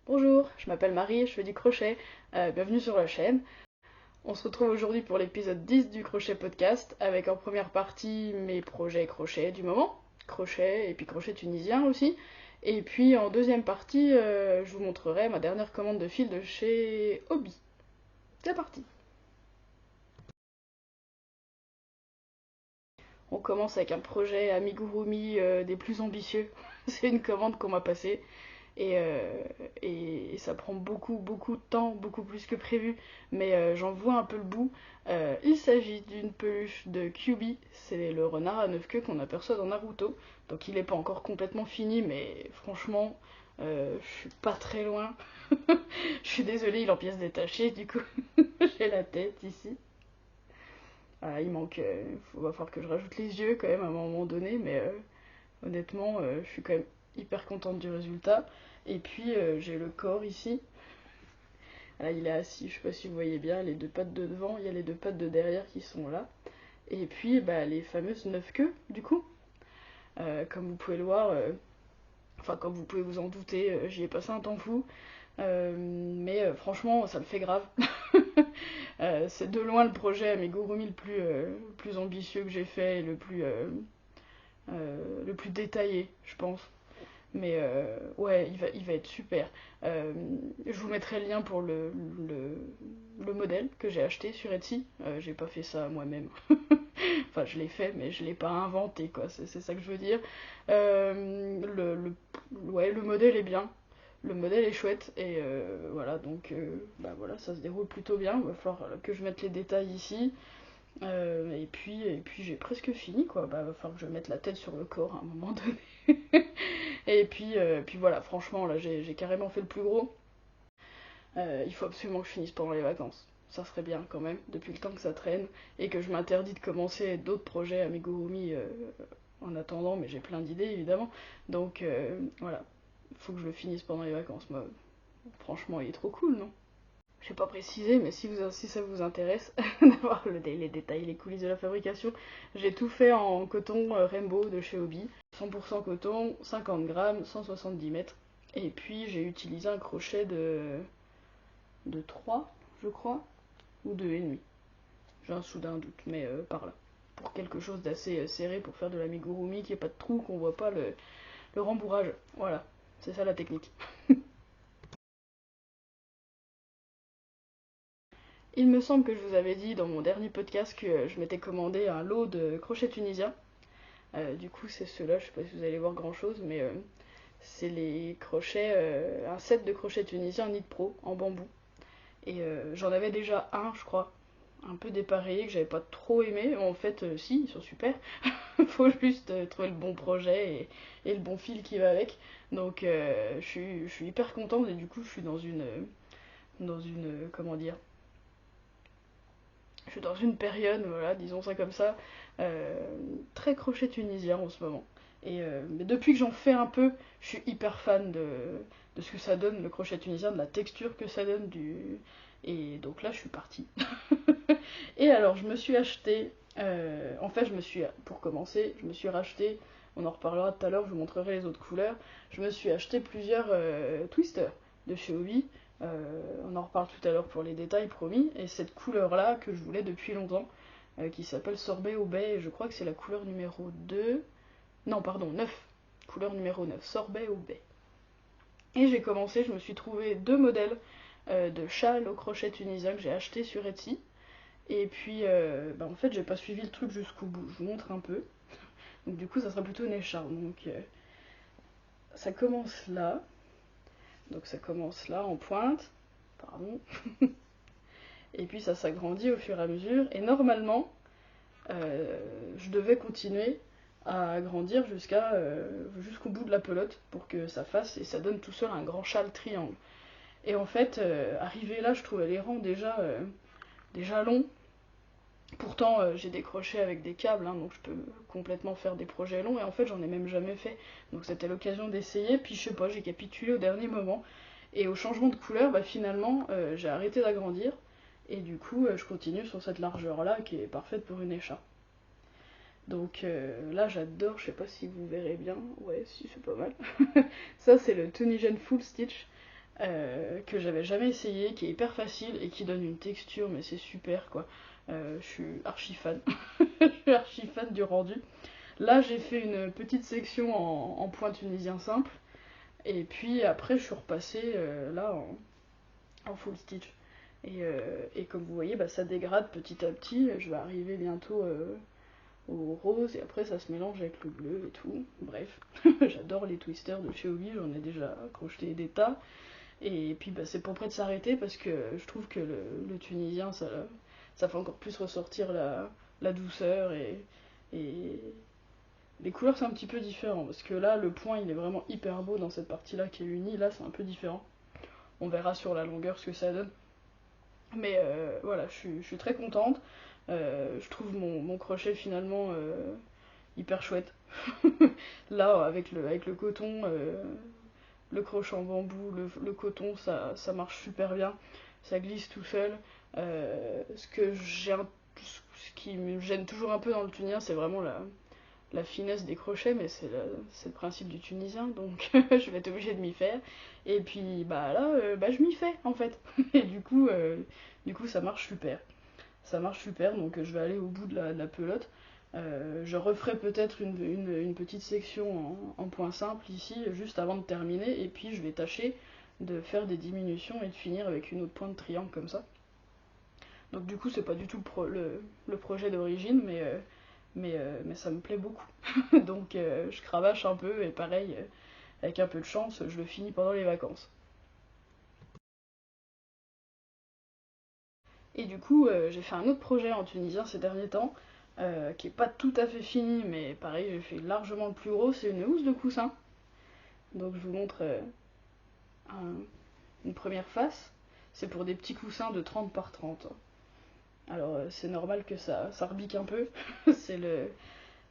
Bonjour, je m'appelle Marie, je fais du crochet, bienvenue sur la chaîne. On se retrouve aujourd'hui pour l'épisode 10 du Crochet Podcast, avec en première partie mes projets crochet du moment, crochet et puis crochet tunisien aussi. Et puis en deuxième partie, je vous montrerai ma dernière commande de fil de chez Hobby. C'est parti. On commence avec un projet amigurumi des plus ambitieux. C'est une commande qu'on m'a passée. Et, euh, et ça prend beaucoup de temps, beaucoup plus que prévu, mais j'en vois un peu le bout. Il s'agit d'une peluche de Kyubi, c'est le renard à 9 queues qu'on aperçoit dans Naruto, donc il n'est pas encore complètement fini, mais franchement, je suis pas très loin. Je suis désolée, il est en pièces détachées, du coup, j'ai la tête ici. Voilà, il manque, va falloir que je rajoute les yeux quand même à un moment donné, mais honnêtement, je suis quand même hyper contente du résultat. Et puis j'ai le corps ici. Là, il est assis, je sais pas si vous voyez bien, les deux pattes de devant, il y a les deux pattes de derrière qui sont là. Et puis bah, les fameuses 9 queues, du coup. Comme vous pouvez le voir, enfin comme vous pouvez vous en douter, j'y ai passé un temps fou. Mais franchement, ça me fait grave. C'est de loin le projet Amigurumi le plus ambitieux que j'ai fait et le plus détaillé, je pense. Mais ouais, il va être super. Euh, je vous mettrai le lien pour le modèle que j'ai acheté sur Etsy. J'ai pas fait ça moi-même. Enfin, je l'ai fait, mais je l'ai pas inventé, quoi. C'est ça que je veux dire. Ouais, le modèle est bien. Le modèle est chouette. Et voilà, donc bah voilà, ça se déroule plutôt bien. Il va falloir que je mette les détails ici. Et puis j'ai presque fini, quoi. Bah, va falloir que je mette la tête sur le corps à un moment donné. Puis voilà, franchement, là, j'ai carrément fait le plus gros. Il faut absolument que je finisse pendant les vacances. Ça serait bien quand même, depuis le temps que ça traîne, et que je m'interdis de commencer d'autres projets amigurumi en attendant, mais j'ai plein d'idées évidemment. Donc voilà, il faut que je le finisse pendant les vacances. Moi, franchement, il est trop cool, non? Je n'ai pas précisé, mais si ça vous intéresse d'avoir les détails, les coulisses de la fabrication, j'ai tout fait en coton Rainbow de chez Hobby. 100% coton, 50 grammes, 170 mètres. Et puis j'ai utilisé un crochet de 3, je crois, ou 2,5. J'ai un soudain doute, mais par là. Pour quelque chose d'assez serré pour faire de l'amigurumi, qui n'y ait pas de trou, qu'on voit pas le rembourrage. Voilà, c'est ça la technique. Il me semble que je vous avais dit dans mon dernier podcast que je m'étais commandé un lot de crochets tunisiens. Du coup, c'est ceux-là, je sais pas si vous allez voir grand chose, mais c'est les crochets, un set de crochets tunisiens Knit Pro en bambou. Et j'en avais déjà un, je crois, un peu dépareillé, que j'avais pas trop aimé. En fait, si, ils sont super. Faut juste trouver le bon projet et le bon fil qui va avec. Donc, je suis hyper contente et du coup, je suis comment dire, je suis dans une période, voilà, disons ça comme ça, euh, très crochet tunisien en ce moment. Mais depuis que j'en fais un peu, je suis hyper fan de ce que ça donne, le crochet tunisien, de la texture que ça donne. Et donc là, je suis partie. Et alors, je me suis acheté, en fait, pour commencer, je me suis racheté, on en reparlera tout à l'heure, je vous montrerai les autres couleurs, je me suis acheté plusieurs twisters de chez Hobby. On en reparle tout à l'heure pour les détails, promis. Et cette couleur-là, que je voulais depuis longtemps, qui s'appelle Sorbet au baie, et je crois que c'est la couleur numéro 2. Non, pardon, 9. Couleur numéro 9, Sorbet au baie. Et j'ai commencé, je me suis trouvé deux modèles de châles au crochet tunisien que j'ai acheté sur Etsy. Et puis, bah, en fait, j'ai pas suivi le truc jusqu'au bout. Je vous montre un peu. Donc, du coup, ça sera plutôt une écharpe. Donc, ça commence là. Donc, ça commence là en pointe. Pardon. Et puis, ça s'agrandit au fur et à mesure. Et normalement, je devais continuer à agrandir jusqu'au bout de la pelote pour que ça fasse et ça donne tout seul un grand châle triangle. Et en fait, arrivé là, je trouvais les rangs déjà longs. Pourtant, j'ai décroché avec des câbles, hein, donc je peux complètement faire des projets longs, et en fait, j'en ai même jamais fait. Donc c'était l'occasion d'essayer, puis je sais pas, j'ai capitulé au dernier moment. Et au changement de couleur, bah, finalement, j'ai arrêté d'agrandir, et du coup, je continue sur cette largeur-là, qui est parfaite pour une écharpe. Donc là, j'adore, je sais pas si vous verrez bien, ouais, si, c'est pas mal. Ça, c'est le Tunisian Full Stitch. que j'avais jamais essayé, qui est hyper facile et qui donne une texture, mais c'est super quoi. Je suis archi fan. Je suis archi fan du rendu. Là, j'ai fait une petite section en point tunisien simple. Et puis après, je suis repassée là en full stitch. Et comme vous voyez, bah, ça dégrade petit à petit. Je vais arriver bientôt au rose et après ça se mélange avec le bleu et tout. Bref, j'adore les twisters de chez Obi, j'en ai déjà crocheté des tas. Et puis bah, c'est pour près de s'arrêter parce que je trouve que le tunisien ça fait encore plus ressortir la douceur et les couleurs c'est un petit peu différent parce que là le point il est vraiment hyper beau dans cette partie là qui est unie, là c'est un peu différent. On verra sur la longueur ce que ça donne. Mais voilà, je suis très contente. Je trouve mon crochet finalement hyper chouette. Là, avec le coton, le crochet en bambou, le coton, ça marche super bien. Ça glisse tout seul. Ce qui me gêne toujours un peu dans le tunisien, c'est vraiment la finesse des crochets, mais c'est le principe du tunisien, donc je vais être obligée de m'y faire. Et puis bah là, bah, je m'y fais en fait. Et du coup ça marche super. Ça marche super, donc je vais aller au bout de la pelote. Je referai peut-être une petite section en point simple ici, juste avant de terminer, et puis je vais tâcher de faire des diminutions et de finir avec une autre pointe triangle comme ça. Donc du coup c'est pas du tout le projet d'origine, mais ça me plaît beaucoup. Donc je cravache un peu, et pareil, avec un peu de chance, je le finis pendant les vacances. Et du coup, j'ai fait un autre projet en tunisien ces derniers temps, qui est pas tout à fait fini, mais pareil, j'ai fait largement le plus gros, c'est une housse de coussin. Donc je vous montre une première face. C'est pour des petits coussins de 30 par 30. Alors c'est normal que ça rebique un peu, c'est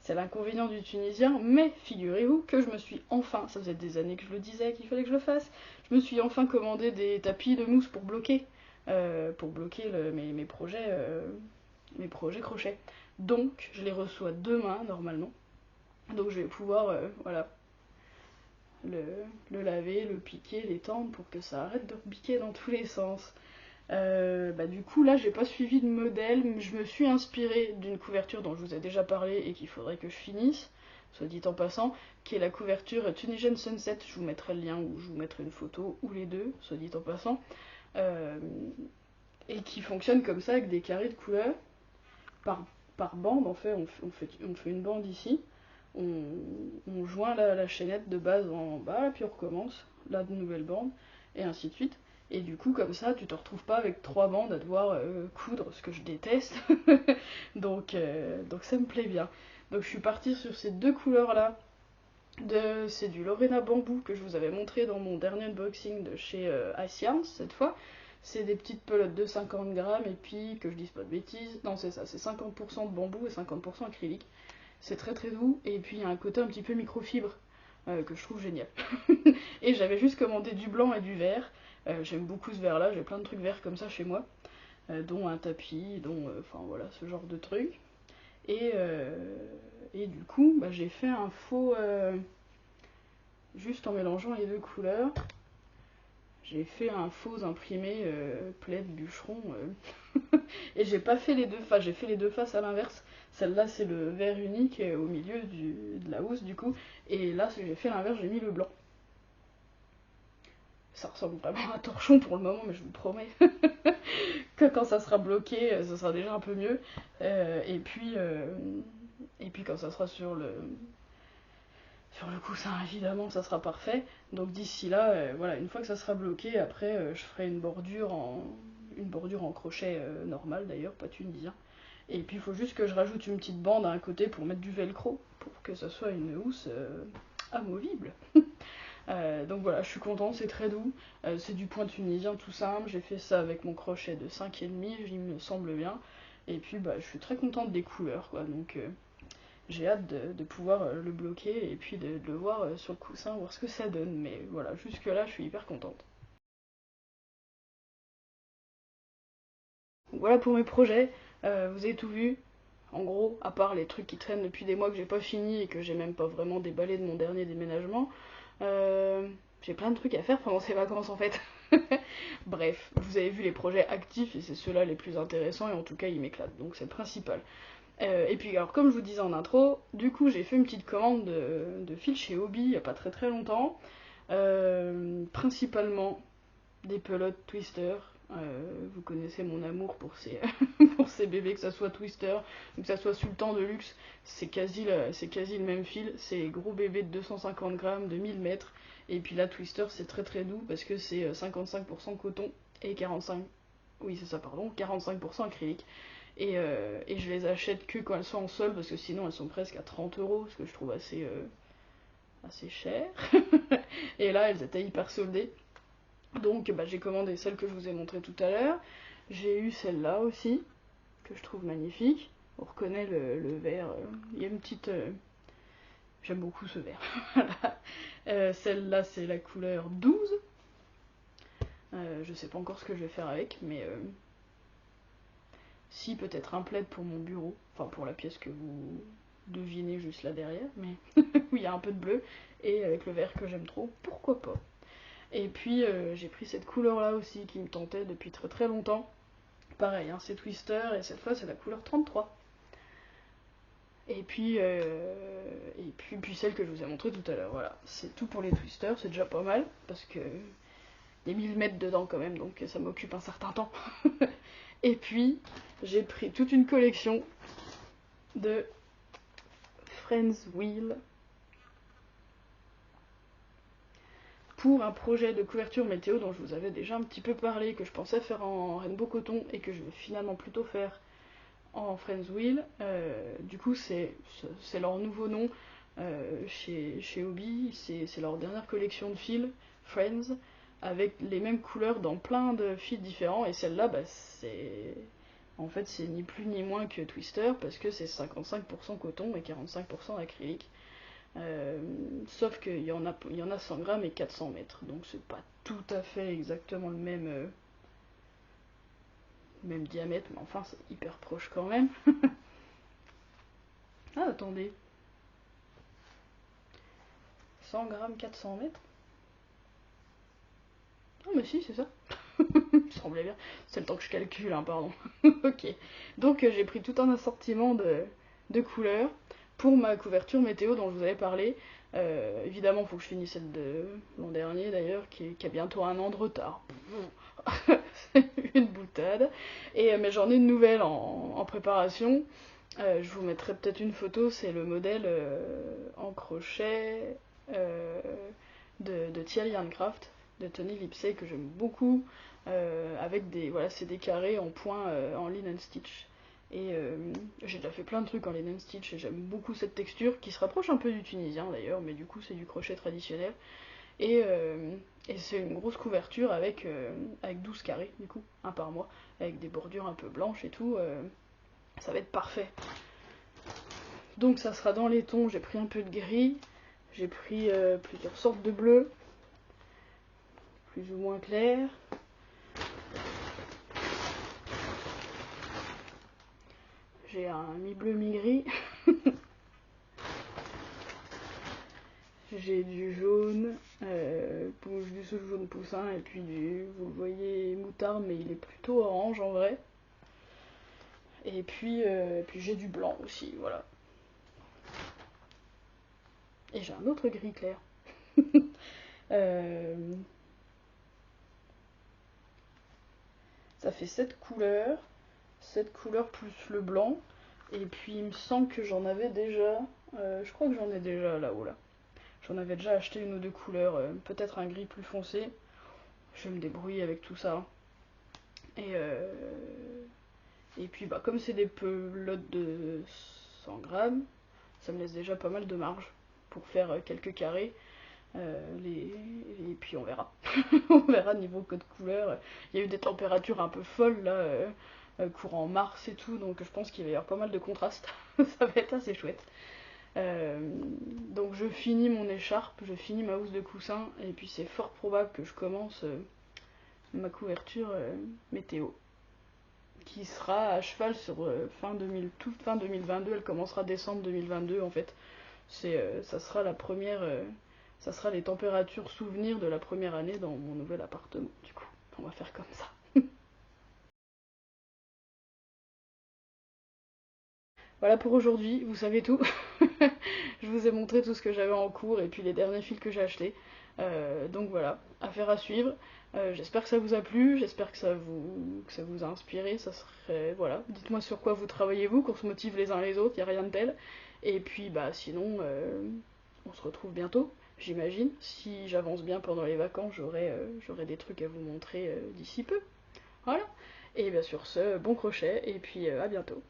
l'inconvénient du tunisien, mais figurez-vous que je me suis enfin, ça faisait des années que je le disais qu'il fallait que je le fasse, je me suis enfin commandé des tapis de mousse pour bloquer mes projets crochets. Donc je les reçois demain normalement, donc je vais pouvoir voilà, le, le laver, le piquer, l'étendre pour que ça arrête de rebiquer dans tous les sens. Bah du coup là j'ai pas suivi de modèle, mais je me suis inspirée d'une couverture dont je vous ai déjà parlé et qu'il faudrait que je finisse, soit dit en passant, qui est la couverture Tunisian Sunset. Je vous mettrai le lien ou je vous mettrai une photo, ou les deux, soit dit en passant, et qui fonctionne comme ça avec des carrés de couleurs par bande. En fait on fait une bande ici, on joint la chaînette de base en bas, puis on recommence la nouvelle bande, et ainsi de suite. Et du coup, comme ça, tu te retrouves pas avec 3 bandes à devoir coudre, ce que je déteste. donc ça me plaît bien. Donc je suis partie sur ces deux couleurs-là. C'est du Lorena Bambou que je vous avais montré dans mon dernier unboxing de chez Asians, cette fois. C'est des petites pelotes de 50 grammes, et puis, que je dise pas de bêtises, non c'est ça, c'est 50% de bambou et 50% acrylique. C'est très très doux, et puis il y a un côté un petit peu microfibre, que je trouve génial. Et j'avais juste commandé du blanc et du vert. J'aime beaucoup ce vert là, j'ai plein de trucs verts comme ça chez moi, dont un tapis, enfin voilà, ce genre de trucs. Et du coup, bah, j'ai fait un faux, juste en mélangeant les deux couleurs, j'ai fait un faux imprimé plaid bûcheron. Et j'ai pas fait les deux faces, j'ai fait les deux faces à l'inverse. Celle-là c'est le vert unique au milieu de la housse du coup, et là j'ai fait l'inverse, j'ai mis le blanc. Ça ressemble vraiment à un torchon pour le moment, mais je vous promets que quand ça sera bloqué, ça sera déjà un peu mieux. Et puis quand ça sera sur le coussin, évidemment, ça sera parfait. Donc d'ici là, voilà, une fois que ça sera bloqué, après je ferai une bordure en crochet normal d'ailleurs, pas tunisien. Et puis il faut juste que je rajoute une petite bande à un côté pour mettre du velcro, pour que ça soit une housse amovible. Donc voilà, je suis contente, c'est très doux, c'est du point tunisien tout simple, j'ai fait ça avec mon crochet de 5,5, il me semble bien, et puis bah, je suis très contente des couleurs, quoi, donc j'ai hâte de pouvoir le bloquer et puis de le voir sur le coussin, voir ce que ça donne, mais voilà, jusque là je suis hyper contente. Donc voilà pour mes projets, vous avez tout vu, en gros, à part les trucs qui traînent depuis des mois que j'ai pas fini et que j'ai même pas vraiment déballé de mon dernier déménagement. J'ai plein de trucs à faire pendant ces vacances en fait. Bref, vous avez vu les projets actifs et c'est ceux-là les plus intéressants et en tout cas ils m'éclatent, donc c'est le principal. Et puis alors comme je vous disais en intro, du coup j'ai fait une petite commande de fil chez Hobby il n'y a pas très longtemps, principalement des pelotes Twister. Vous connaissez mon amour pour ces, pour ces bébés, que ça soit Twister ou que ça soit Sultan de luxe, c'est quasi le même fil, c'est gros bébé de 250 grammes, de 1000 mètres, et puis là Twister c'est très doux parce que c'est 55% coton et 45%, oui c'est ça pardon, 45% acrylique. Et je les achète que quand elles sont en solde parce que sinon elles sont presque à 30 €, ce que je trouve assez cher. Et là elles étaient hyper soldées. Donc bah, j'ai commandé celle que je vous ai montrée tout à l'heure. J'ai eu celle-là aussi, que je trouve magnifique. On reconnaît le vert. Il y a une petite... J'aime beaucoup ce vert. Celle-là, c'est la couleur 12. Je sais pas encore ce que je vais faire avec, mais... si, peut-être un plaid pour mon bureau. Enfin, pour la pièce que vous devinez juste là derrière, mais où il y a un peu de bleu. Et avec le vert que j'aime trop, pourquoi pas. Et puis j'ai pris cette couleur là aussi qui me tentait depuis très longtemps. Pareil, hein, c'est Twister et cette fois c'est la couleur 33. Et puis celle que je vous ai montrée tout à l'heure, voilà. C'est tout pour les Twisters, c'est déjà pas mal parce que il y a 1000 mètres dedans quand même, donc ça m'occupe un certain temps. Et puis j'ai pris toute une collection de Friends Wheel pour un projet de couverture météo dont je vous avais déjà un petit peu parlé, que je pensais faire en rainbow coton et que je vais finalement plutôt faire en Friends Wheel. Du coup c'est leur nouveau nom chez Hobby, c'est leur dernière collection de fils, Friends, avec les mêmes couleurs dans plein de fils différents, et celle-là bah, en fait c'est ni plus ni moins que Twister parce que c'est 55% coton et 45% acrylique. Sauf qu'il y en a 100 grammes et 400 mètres, donc c'est pas tout à fait exactement le même diamètre, mais enfin c'est hyper proche quand même. Ah attendez, 100 grammes 400 mètres. Oh mais si c'est ça. Il me semblait bien, c'est le temps que je calcule, hein, pardon. Ok, donc j'ai pris tout un assortiment de couleurs pour ma couverture météo dont je vous avais parlé. Évidemment, il faut que je finisse celle de l'an dernier d'ailleurs, qui a bientôt un an de retard. Une boutade. Mais j'en ai une nouvelle en préparation. Je vous mettrai peut-être une photo, c'est le modèle en crochet de Thierry Handcraft, de Tony Lipsey, que j'aime beaucoup, avec c'est des carrés en point en linen stitch. Et j'ai déjà fait plein de trucs en linen stitch et j'aime beaucoup cette texture qui se rapproche un peu du tunisien d'ailleurs, mais du coup c'est du crochet traditionnel. Et c'est une grosse couverture avec 12 carrés, du coup, un par mois, avec des bordures un peu blanches et tout. Ça va être parfait. Donc ça sera dans les tons, j'ai pris un peu de gris, j'ai pris plusieurs sortes de bleu, plus ou moins clair. J'ai un mi-bleu, mi-gris. J'ai du jaune, du jaune poussin, et puis vous le voyez, moutarde, mais il est plutôt orange en vrai. Et puis j'ai du blanc aussi, voilà. Et j'ai un autre gris clair. Ça fait 7 couleurs plus le blanc. Et puis il me semble que j'en avais déjà, je crois que j'en ai déjà là-haut là. J'en avais déjà acheté une ou deux couleurs, peut-être un gris plus foncé. Je vais me débrouiller avec tout ça. Et puis bah comme c'est des pelotes de 100 grammes, ça me laisse déjà pas mal de marge pour faire quelques carrés. Et puis on verra. On verra niveau code couleur. Il y a eu des températures un peu folles là, courant mars et tout, donc je pense qu'il va y avoir pas mal de contrastes. Ça va être assez chouette. Donc je finis mon écharpe, je finis ma housse de coussin, et puis c'est fort probable que je commence ma couverture météo, qui sera à cheval sur toute fin 2022, elle commencera décembre 2022 en fait. Ça sera ça sera les températures souvenirs de la première année dans mon nouvel appartement, du coup. On va faire comme ça. Voilà pour aujourd'hui, vous savez tout. Je vous ai montré tout ce que j'avais en cours et puis les derniers fils que j'ai achetés. Donc voilà, affaire à suivre. J'espère que ça vous a plu, j'espère que ça vous a inspiré. Ça serait. Voilà, dites-moi sur quoi vous travaillez vous, qu'on se motive les uns les autres, y a rien de tel. Et puis bah sinon, on se retrouve bientôt, j'imagine. Si j'avance bien pendant les vacances, j'aurai des trucs à vous montrer d'ici peu. Voilà. Et bien sur ce, bon crochet et puis à bientôt.